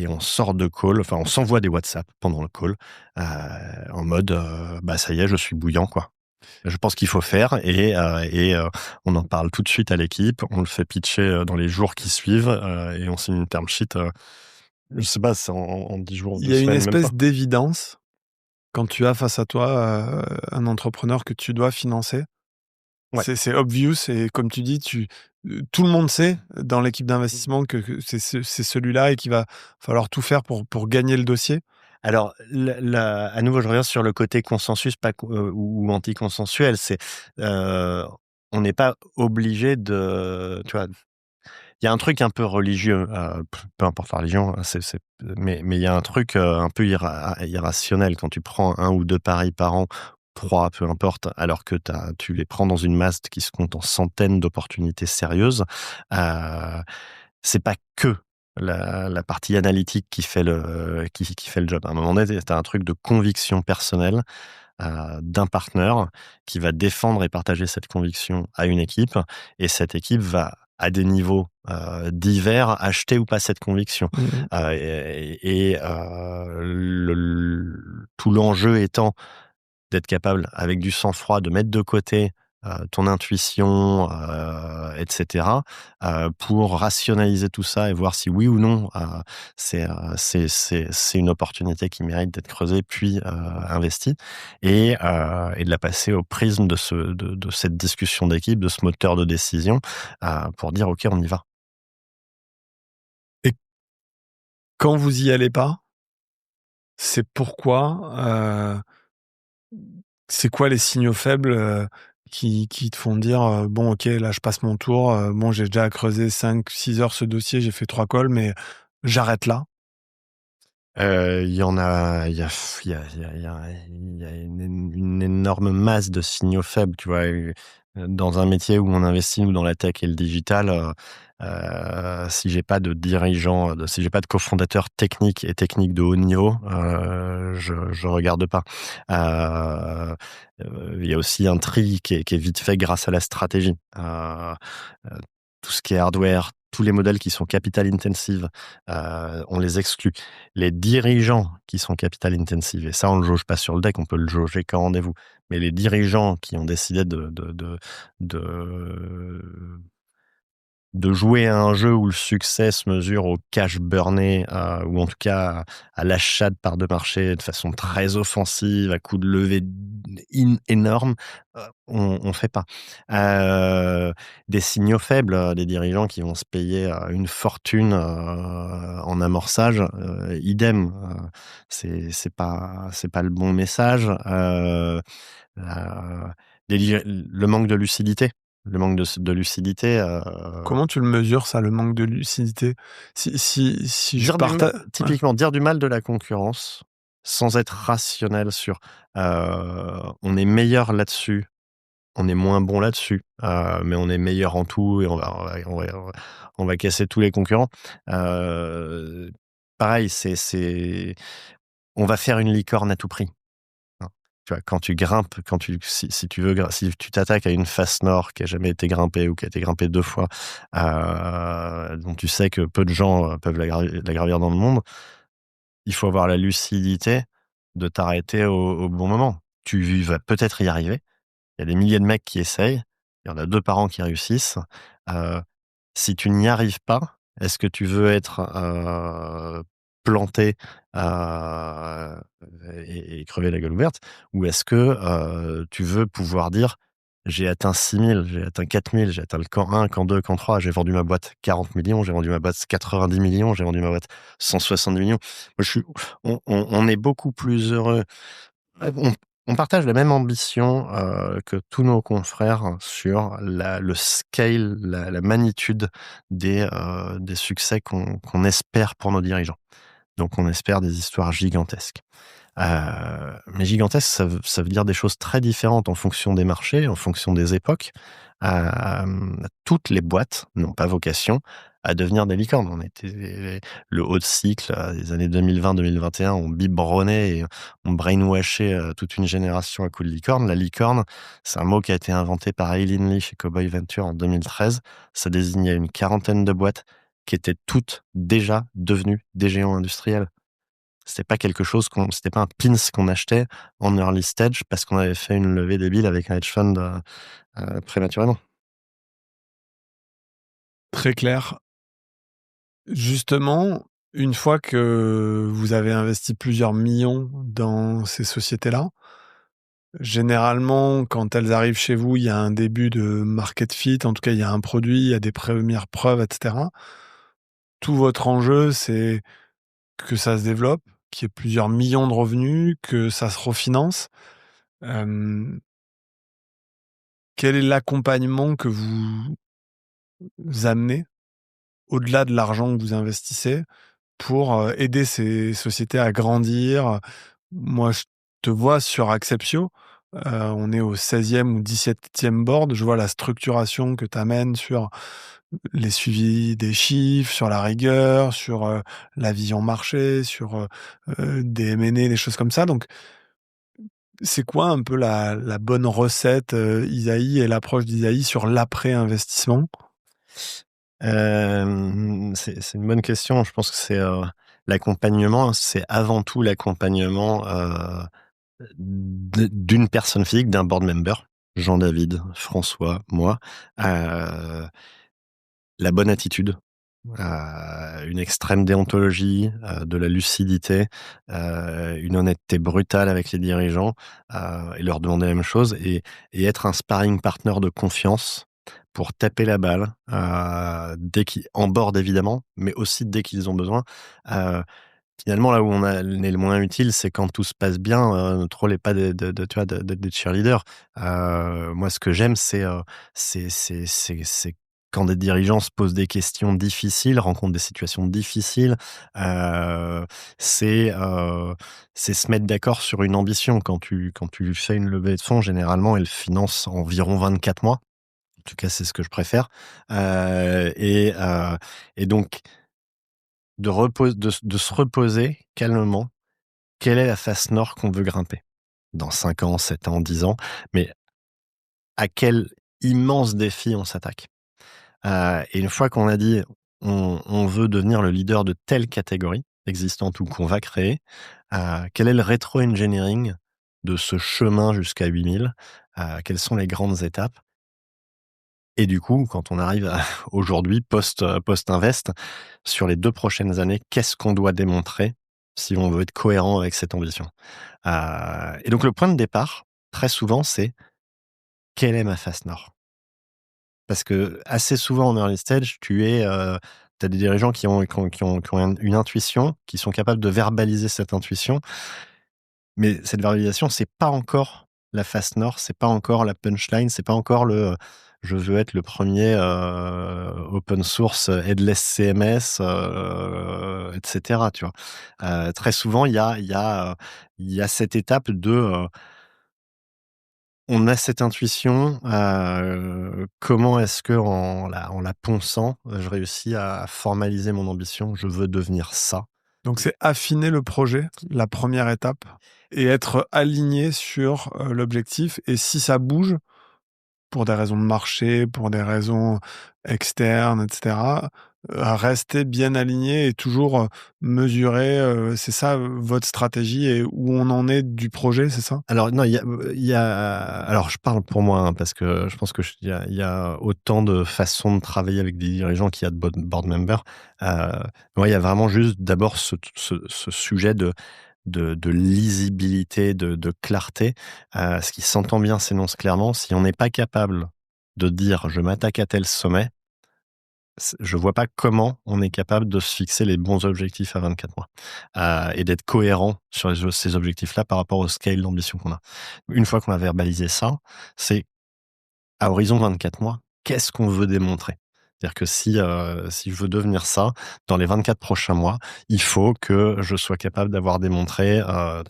B: on sort de call, enfin on s'envoie des WhatsApp pendant le call, en mode, bah, ça y est, je suis bouillant, quoi. Je pense qu'il faut faire on en parle tout de suite à l'équipe. On le fait pitcher, dans les jours qui suivent, et on signe une term sheet, je sais pas, c'est en 10 jours,
A: Il
B: 2
A: y a une
B: semaines, même
A: espèce
B: pas.
A: d'évidence quand tu as face à toi, un entrepreneur que tu dois financer.
B: Ouais.
A: C'est obvious et comme tu dis, tout le monde sait dans l'équipe d'investissement que c'est celui-là et qu'il va falloir tout faire pour gagner le dossier.
B: Alors, à nouveau, je reviens sur le côté consensus, pas ou anti-consensuel. On n'est pas obligé de, tu vois? Il y a un truc un peu religieux, peu importe la religion, hein, mais il y a un truc, un peu irrationnel quand tu prends un ou 2 paris par an, 3, peu importe, alors que tu les prends dans une masse qui se compte en centaines d'opportunités sérieuses. Heu, c'est pas que la partie analytique qui fait le job. À un moment donné, tu as un truc de conviction personnelle, d'un partenaire qui va défendre et partager cette conviction à une équipe, et cette équipe va, à des niveaux, divers, acheter ou pas cette conviction.
A: Mmh mh.
B: Tout l'enjeu étant d'être capable, avec du sang-froid, de mettre de côté, ton intuition, et cetera, pour rationaliser tout ça et voir si oui ou non, c'est une opportunité qui mérite d'être creusée puis, investie, et de la passer au prisme de cette discussion d'équipe, de ce moteur de décision, pour dire: «OK, on y va».
A: Et quand vous y allez pas, c'est pourquoi? C'est quoi les signaux faibles, qui te font dire, «Bon OK, là je passe mon tour, bon j'ai déjà creusé 5-6 heures ce dossier, j'ai fait 3 calls, mais j'arrête là»?
B: Il y en a, il y a une énorme masse de signaux faibles, tu vois? Dans un métier où on investit, nous, dans la tech et le digital, si j'ai pas de dirigeant, si j'ai pas de cofondateur technique de haut niveau, je regarde pas. Il y a aussi un tri qui est vite fait grâce à la stratégie. Tout ce qui est hardware, tous les modèles qui sont capital intensive, on les exclut. Les dirigeants qui sont capital intensive, et ça, on le jauge pas sur le deck, on peut le jauger qu'en rendez-vous. Mais les dirigeants qui ont décidé de de jouer à un jeu où le succès se mesure au cash burné, ou en tout cas à l'achat de parts de marché de façon très offensive, à coup de levée énorme, on fait pas. Heu, des signaux faibles, des dirigeants qui vont se payer, une fortune, en amorçage, idem, c'est pas le bon message. La le manque de lucidité. Le manque de lucidité,
A: Comment tu le mesures ça, le manque de lucidité? Si je partage. Ouais.
B: typiquement, dire du mal de la concurrence, sans être rationnel sur, on est meilleur là-dessus, on est moins bon là-dessus, mais on est meilleur en tout et on va casser tous les concurrents. Heu, Pareil, on va faire une licorne à tout prix. Hein. Tu vois, quand tu grimpes, si tu veux, si tu t'attaques à une face nord qui a jamais été grimpée ou qui a été grimpée 2 fois, dont tu sais que peu de gens, peuvent la gravir dans le monde, il faut avoir la lucidité de t'arrêter au bon moment. Tu vas peut-être y arriver. Il y a des milliers de mecs qui essayent. Il y en a 2 par an qui réussissent. Heu, Si tu n'y arrives pas, est-ce que tu veux être, planté, heu, et crever la gueule ouverte? Ou est-ce que, tu veux pouvoir dire: «J'ai atteint 6 000, j'ai atteint 4 000, j'ai atteint le camp 1, camp 2, camp 3, j'ai vendu ma boîte 40 millions, j'ai vendu ma boîte 90 millions, j'ai vendu ma boîte 170 millions». Moi, on est beaucoup plus heureux. On partage la même ambition, que tous nos confrères sur le scale, la magnitude des succès qu'on espère pour nos dirigeants. donc on espère des histoires gigantesques. Mais gigantesque, ça veut dire des choses très différentes en fonction des marchés, en fonction des époques. Toutes les boîtes n'ont pas vocation à devenir des licornes. On était le haut de cycle des années 2020-2021, on biberonnait et on brainwashait toute une génération à coups de licorne. La licorne, c'est un mot qui a été inventé par Aileen Lee chez Cowboy Venture en 2013. Ça désignait une quarantaine de boîtes qui étaient toutes déjà devenues des géants industriels. C'était pas un pins qu'on achetait en early stage parce qu'on avait fait une levée débile avec un hedge fund prématurément.
A: Très clair. Justement, une fois que vous avez investi plusieurs millions dans ces sociétés-là, généralement, quand elles arrivent chez vous, il y a un début de market fit, en tout cas, il y a un produit, il y a des premières preuves, et cetera. Tout votre enjeu, c'est que ça se développe, qu'il y ait plusieurs millions de revenus, que ça se refinance. Hem, Quel est l'accompagnement que vous amenez, au-delà de l'argent que vous investissez, pour, aider ces sociétés à grandir? Moi, je te vois sur Acceptio, on est au 16e ou 17e board. Je vois la structuration que tu amènes sur les suivis des chiffres, sur la rigueur, sur, la vision marché, sur, des M&A, des choses comme ça. Donc, c'est quoi un peu la bonne recette, Isaïe et l'approche d'Isaïe sur l'après-investissement?
B: C'est une bonne question. Je pense que l'accompagnement, c'est avant tout l'accompagnement, d'une personne physique, d'un board member, Jean-David, François, moi, heu, la bonne attitude, une extrême déontologie, de la lucidité, une honnêteté brutale avec les dirigeants, et leur demander la même chose et être un sparring partner de confiance pour taper la balle, dès qu'ils en board évidemment, mais aussi dès qu'ils ont besoin. Heu, Finalement, là où on est le moins utile, c'est quand tout se passe bien, notre rôle est pas tu vois, d'être des cheerleaders. Moi, ce que j'aime, c'est quand des dirigeants se posent des questions difficiles, rencontrent des situations difficiles, heu, c'est, heu, c'est se mettre d'accord sur une ambition. Quand tu fais une levée de fonds, généralement, elle finance environ 24 mois. En tout cas, c'est ce que je préfère, et donc de se reposer calmement. Quelle est la face nord qu'on veut grimper? Dans 5 ans, 7 ans, 10 ans, mais à quel immense défi on s'attaque? Et une fois qu'on a dit: «On veut devenir le leader de telle catégorie existante ou qu'on va créer», quel est le rétro-engineering de ce chemin jusqu'à 8 000? Quelles sont les grandes étapes? Et du coup, quand on arrive à aujourd'hui, post-invest, sur les 2 prochaines années, qu'est-ce qu'on doit démontrer si on veut être cohérent avec cette ambition? Et donc le point de départ, très souvent, c'est: «Quelle est ma face nord?» Parce que assez souvent en early stage, tu as des dirigeants qui ont une intuition, qui sont capables de verbaliser cette intuition, mais cette verbalisation, c'est pas encore la face nord, c'est pas encore la punchline, c'est pas encore «Je veux être le premier open source headless CMS», et cetera, tu vois? Très souvent, il y a cette étape de on a cette intuition, comment est-ce qu'en la ponçant, je réussis à formaliser mon ambition? Je veux devenir ça.
A: Donc c'est affiner le projet, la première étape, et être aligné sur, l'objectif, et si ça bouge, pour des raisons de marché, pour des raisons externes, et cetera, rester bien aligné et toujours, mesurer, c'est ça, votre stratégie, et où on en est du projet, c'est ça?
B: Alors non, alors je parle pour moi, hein, parce que je pense que il y a autant de façons de travailler avec des dirigeants qu'il y a de board members. Moi, il y a vraiment juste d'abord ce sujet de lisibilité, de clarté. Ce qui s'entend bien s'énonce clairement. Si on n'est pas capable de dire: «Je m'attaque à tel sommet», je vois pas comment on est capable de se fixer les bons objectifs à 24 mois, et d'être cohérent sur ces objectifs-là par rapport au scale d'ambition qu'on a. Une fois qu'on a verbalisé ça, c'est à horizon 24 mois, qu'est-ce qu'on veut démontrer? C'est-à-dire que si je veux devenir ça, dans les 24 prochains mois, il faut que je sois capable d'avoir démontré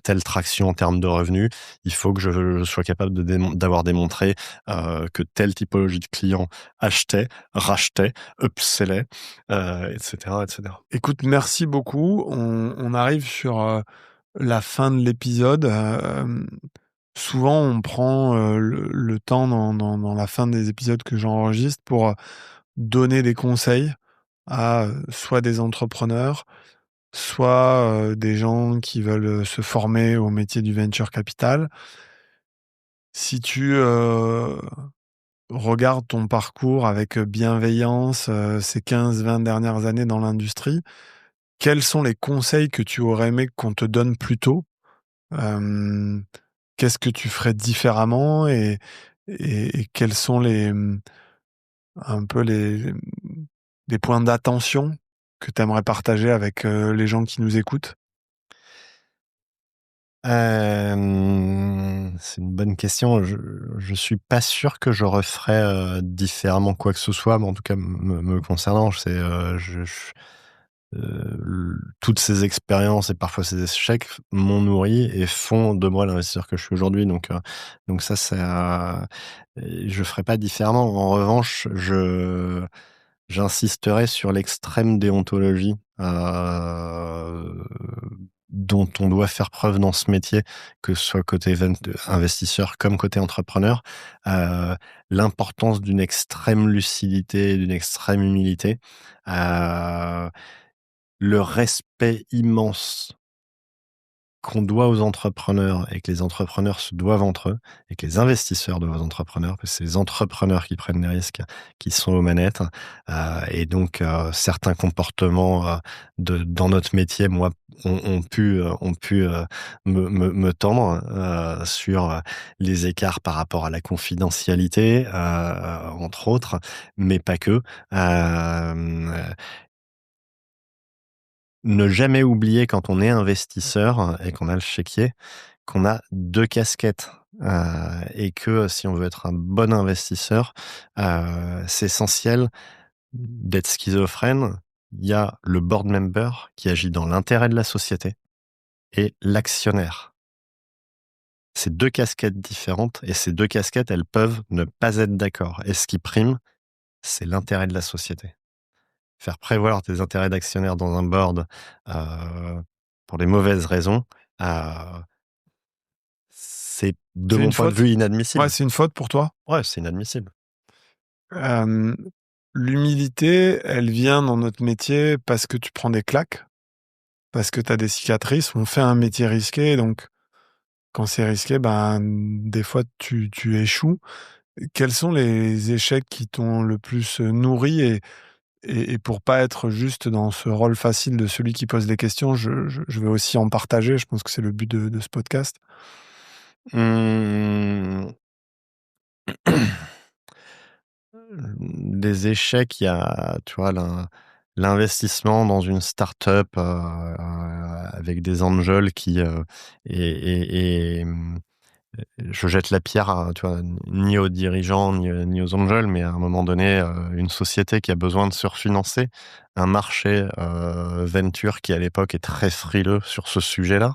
B: telle traction en termes de revenus. Il faut que je sois capable d'avoir démontré que telle typologie de clients achetait, rachetait, upsellait, etc., etc.
A: Écoute, merci beaucoup. On arrive sur la fin de l'épisode. Souvent, on prend le temps dans la fin des épisodes que j'enregistre pour donner des conseils à soit des entrepreneurs, soit des gens qui veulent se former au métier du venture capital. Si tu regardes ton parcours avec bienveillance, ces 15-20 dernières années dans l'industrie, quels sont les conseils que tu aurais aimé qu'on te donne plus tôt? Hem, Qu'est-ce que tu ferais différemment et quels sont un peu les points d'attention que tu aimerais partager avec les gens qui nous écoutent?
B: C'est une bonne question. Je suis pas sûr que je referais, différemment quoi que ce soit, mais en tout cas me concernant. C'est, toutes ces expériences et parfois ces échecs m'ont nourri et font de moi l'investisseur que je suis aujourd'hui. Donc ça, je ferais pas différemment. En revanche, j'insisterai sur l'extrême déontologie, dont on doit faire preuve dans ce métier, que ce soit côté investisseur comme côté entrepreneur. L'importance d'une extrême lucidité, d'une extrême humilité, heu, le respect immense qu'on doit aux entrepreneurs et que les entrepreneurs se doivent entre eux et que les investisseurs doivent aux entrepreneurs, parce que c'est les entrepreneurs qui prennent des risques, qui sont aux manettes. Et donc, certains comportements dans notre métier, moi, ont pu me tendre sur les écarts par rapport à la confidentialité, entre autres, mais pas que. Ne jamais oublier quand on est investisseur et qu'on a le chéquier, qu'on a 2 casquettes, et que si on veut être un bon investisseur, c'est essentiel d'être schizophrène. Il y a le board member qui agit dans l'intérêt de la société et l'actionnaire. C'est 2 casquettes différentes et ces 2 casquettes, elles peuvent ne pas être d'accord et ce qui prime, c'est l'intérêt de la société. Faire prévaloir tes intérêts d'actionnaire dans un board, heu, pour les mauvaises raisons, heu, c'est de
A: C'est
B: mon
A: une
B: point de
A: faute?
B: vue
A: Ouais,
B: inadmissible.
A: c'est une faute pour toi?
B: Ouais, c'est inadmissible.
A: Hem, L'humilité, elle vient dans notre métier parce que tu prends des claques, parce que tu as des cicatrices. On fait un métier risqué, donc quand c'est risqué, ben, des fois tu échoues. Quels sont les échecs qui t'ont le plus nourri et pour pas être juste dans ce rôle facile de celui qui pose des questions, je veux aussi en partager. Je pense que c'est le but de ce podcast.
B: Mmh, des échecs, il y a, tu vois, l'investissement dans une start-up, avec des angels qui, je jette la pierre à, tu vois, ni aux dirigeants, ni aux angels, mais à un moment donné, une société qui a besoin de se refinancer, un marché, venture qui à l'époque est très frileux sur ce sujet-là,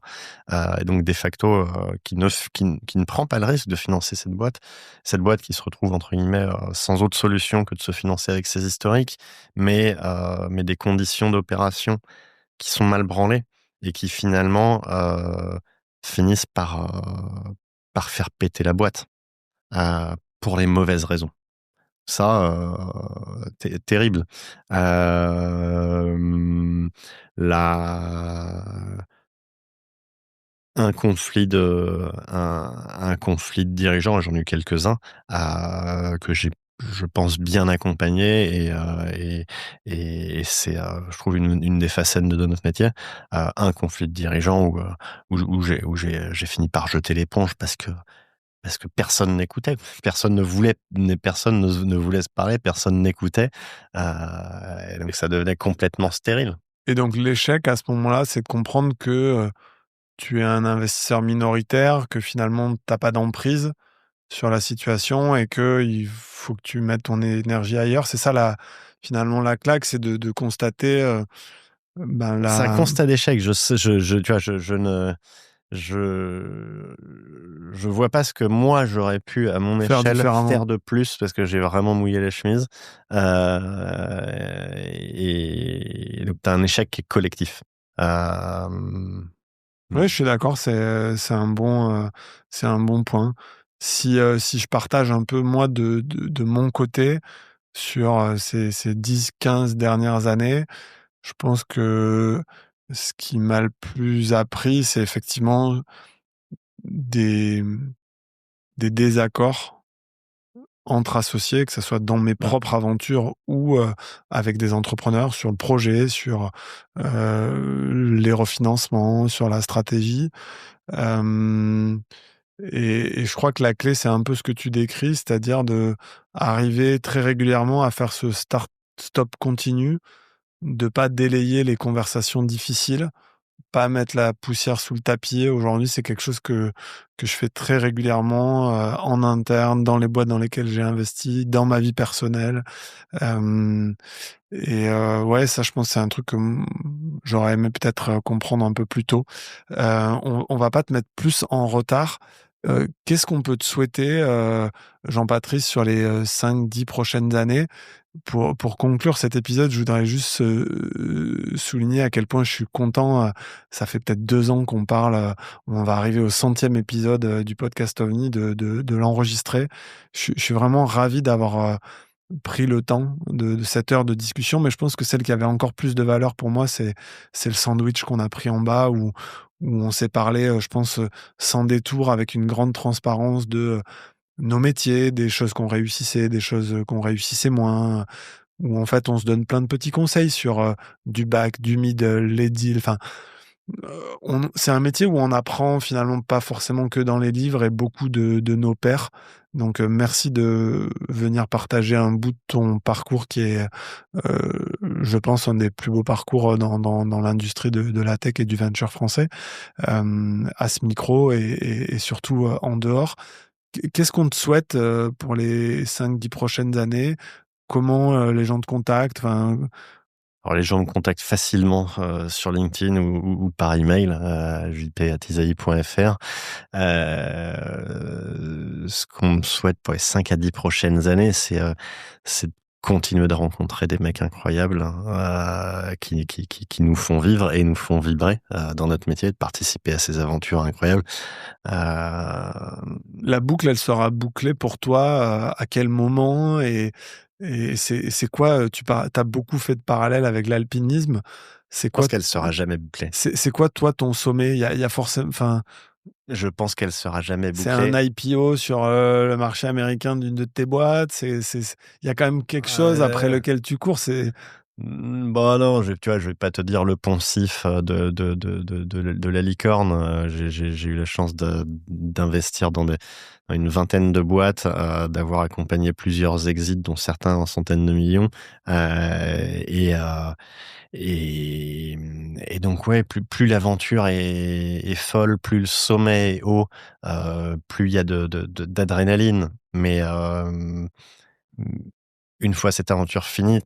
B: et donc de facto, qui ne prend pas le risque de financer cette boîte. Cette boîte qui se retrouve entre guillemets, sans autre solution que de se financer avec ses historiques, mais des conditions d'opération qui sont mal branlées et qui finalement, finissent par faire péter la boîte, pour les mauvaises raisons. Ça, terrible. Hem, la un conflit de dirigeants, et j'en ai eu quelques-uns, que j'ai, je pense, bien accompagné et c'est, je trouve une des facettes de notre métier. Un conflit de dirigeants où j'ai fini par jeter l'éponge parce que personne n'écoutait. Personne ne voulait se parler, personne n'écoutait, et donc ça devenait complètement stérile.
A: Et donc l'échec à ce moment-là, c'est de comprendre que tu es un investisseur minoritaire, que finalement tu as pas d'emprise sur la situation et que il faut que tu mettes ton énergie ailleurs. C'est ça finalement la claque, c'est de constater, ben
B: C'est un
A: la
B: constat d'échec. Je sais, tu vois, je ne, je vois pas ce que moi j'aurais pu à mon
A: faire
B: échelle
A: différemment.
B: faire de plus parce que j'ai vraiment mouillé les chemises. Et donc t'as un échec qui est collectif.
A: Oui, je suis d'accord, c'est un bon point. Si je partage un peu moi de mon côté sur, ces 10-15 dernières années, je pense que ce qui m'a le plus appris, c'est effectivement des, des désaccords entre associés, que ce soit dans mes
B: Ouais.
A: propres aventures ou avec des entrepreneurs sur le projet, sur les refinancements, sur la stratégie. Euh, et je crois que la clé, c'est un peu ce que tu décris, c'est-à-dire de arriver très régulièrement à faire ce start-stop continu, de pas délayer les conversations difficiles, pas mettre la poussière sous le tapis. Aujourd'hui, c'est quelque chose que je fais très régulièrement en interne, dans les boîtes dans lesquelles j'ai investi, dans ma vie personnelle. Euh, ouais, ça, je pense, c'est un truc que j'aurais aimé peut-être comprendre un peu plus tôt. On va pas te mettre plus en retard. Qu'est-ce qu'on peut te souhaiter, Jean-Patrice, sur les 5-10 prochaines années? Pour conclure cet épisode, je voudrais juste souligner à quel point je suis content. Ça fait peut-être 2 ans qu'on parle. On va arriver au 100e épisode du podcast OVNI, de l'enregistrer. Je suis vraiment ravi d'avoir pris le temps de cette heure de discussion, mais je pense que celle qui avait encore plus de valeur pour moi, c'est le sandwich qu'on a pris en bas, où on s'est parlé, je pense, sans détour, avec une grande transparence de nos métiers, des choses qu'on réussissait, des choses qu'on réussissait moins, où en fait on se donne plein de petits conseils sur du back, du middle, les deals. Enfin, c'est un métier où on apprend finalement pas forcément que dans les livres et beaucoup de nos pairs. Donc merci de venir partager un bout de ton parcours qui est, je pense, un des plus beaux parcours dans l'industrie de la tech et du venture français, à ce micro et surtout en dehors. Qu'est-ce qu'on te souhaite pour les 5-10 prochaines années? Comment les gens te contactent? Enfin,
B: Alors les gens me contactent facilement sur LinkedIn ou par email jp@isaïe.fr. Ce qu'on me souhaite pour les 5 à 10 prochaines années, c'est de continuer de rencontrer des mecs incroyables qui nous font vivre et nous font vibrer dans notre métier, de participer à ces aventures incroyables.
A: la boucle, elle sera bouclée pour toi à quel moment? Et c'est quoi? T'as beaucoup fait de parallèles avec l'alpinisme. C'est
B: Je pense
A: quoi?
B: qu'elle sera jamais bouclée.
A: C'est quoi toi ton sommet? Il y a forcément, enfin,
B: Je pense qu'elle sera jamais
A: c'est un
B: bouclée.
A: IPO sur le marché américain d'une de tes boîtes. Il y a quand même quelque chose après lequel tu cours.
B: Bon non, tu vois, je vais pas te dire le poncif de la licorne. J'ai eu la chance d'investir dans une vingtaine de boîtes, d'avoir accompagné plusieurs exits, dont certains en centaines de millions. Et, et donc ouais, plus l'aventure est folle, plus le sommet est haut, plus il y a d'adrénaline. Mais une fois cette aventure finie,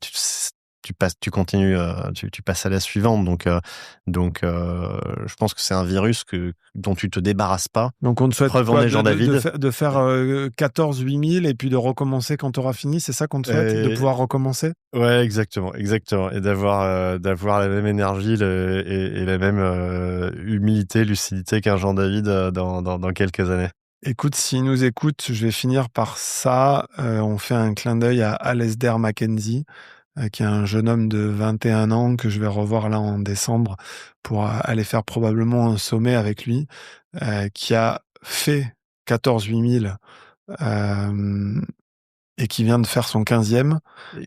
B: tu continues, tu passes à la suivante. Donc, je pense que c'est un virus dont tu te débarrasses pas.
A: Donc on te souhaite
B: Preuve en
A: quoi?
B: est Jean-David.
A: De faire 14-8000 et puis de recommencer quand tu auras fini? C'est ça qu'on te souhaite? De pouvoir recommencer?
B: Ouais, exactement, exactement. Et d'avoir la même énergie et la même humilité, lucidité qu'un Jean-David dans quelques années.
A: Écoute, s'il nous écoute, je vais finir par ça. On fait un clin d'œil à Alasdair Mackenzie, qui est un jeune homme de 21 ans que je vais revoir là en décembre pour aller faire probablement un sommet avec lui, qui a fait 14-8000 et qui vient de faire son 15e,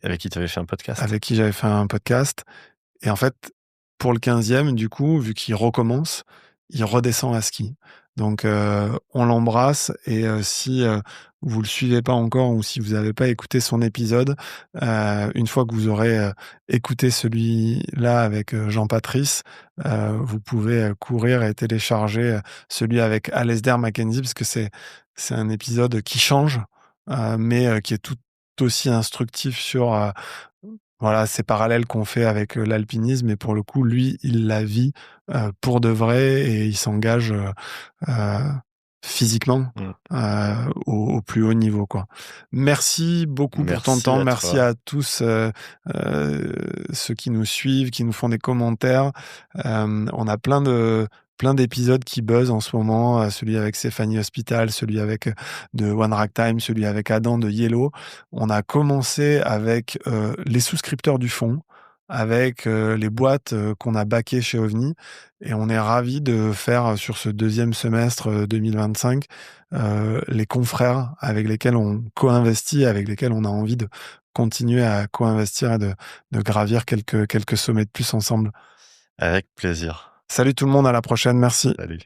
B: Avec qui tu avais fait un podcast.
A: avec qui j'avais fait un podcast. Et en fait, pour le 15e, du coup, vu qu'il recommence, il redescend à ski. Donc, on l'embrasse. Et si vous le suivez pas encore ou si vous n'avez pas écouté son épisode, une fois que vous aurez écouté celui-là avec Jean-Patrice, vous pouvez courir et télécharger celui avec Alasdair Mackenzie, parce que c'est un épisode qui change, mais qui est tout aussi instructif sur, voilà, ces parallèles qu'on fait avec, l'alpinisme et pour le coup, lui, il la vit, pour de vrai et il s'engage, heu, physiquement,
B: Mmh.
A: au plus haut niveau, quoi. Merci beaucoup pour ton
B: Merci
A: temps.
B: à
A: Merci
B: toi.
A: à tous, heu, ceux qui nous suivent, qui nous font des commentaires. On a plein d'épisodes qui buzzent en ce moment, celui avec Stéphanie Hospital, celui avec, de One Ragtime, celui avec Adam de Yellow. On a commencé avec, les souscripteurs du fond, avec, les boîtes, qu'on a backées chez OVNI et on est ravis de faire, sur ce deuxième semestre, 2025, les confrères avec lesquels on co-investit, avec lesquels on a envie de continuer à co-investir et de gravir quelques sommets de plus ensemble.
B: Avec plaisir.
A: Salut tout le monde, à la prochaine, merci.
B: Salut.